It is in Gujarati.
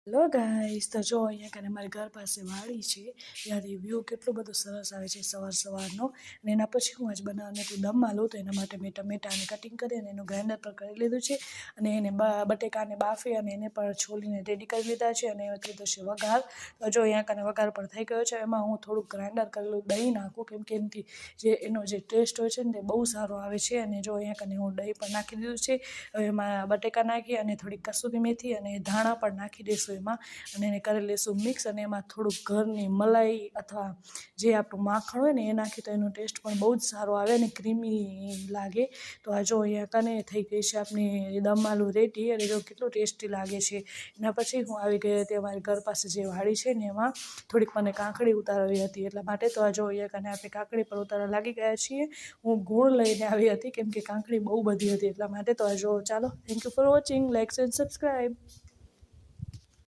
હેલો ગાઈસ, તો જો અહીંયા કને મારી ઘર પાસે વાડી છે ત્યાંથી વ્યૂ કેટલો બધો સરસ આવે છે સવારનો. અને એના પછી હું આજ બનાવવાને તો દમમાં લઉં તો એના માટે મેં ટમેટાને કટિંગ કરી અને એનું ગ્રાઇન્ડર પર કરી લીધું છે અને એને બટેકાને બાફી અને એને પણ છોલીને રેડી કરી લીધા છે અને એમાં કીધું છે વઘાર. તો જો અહીંયા કને વઘાર પર થઈ ગયો છે. એમાં હું થોડુંક ગ્રાઇન્ડર કરેલું દહીં નાખું કેમ કે એનાથી જે એનો જે ટેસ્ટ હોય છે ને તે બહુ સારો આવે છે. અને જો અહીંયા કને હું દહીં પણ નાખી દીધું છે. હવે એમાં બટેકા નાખી અને થોડીક કસૂરી મેથી અને ધાણા પણ નાખી દઈશું એમાં અને એને કરી લઈશું મિક્સ. અને એમાં થોડુંક ઘરની મલાઈ અથવા જે આપણું માખણ હોય ને એ નાખી તો એનો ટેસ્ટ પણ બહુ જ સારો આવે અને ક્રીમી લાગે. તો આ જો અહીંયા કને થઈ ગઈ છે આપણી દમ આલુ રેડી અને જો કેટલું ટેસ્ટી લાગે છે. એના પછી હું આવી ગઈ હતી અમારી ઘર પાસે જે વાડી છે ને એમાં થોડીક મને કાંકડી ઉતારવી હતી એટલા માટે. તો આ જો અહીંયા કને આપણે કાંકડી પર ઉતારવા લાગી ગયા છીએ. હું ગુણ લઈને આવી હતી કેમ કે કાંકડી બહુ બધી હતી એટલા માટે. તો આ જો ચાલો, thank you for watching, like and subscribe.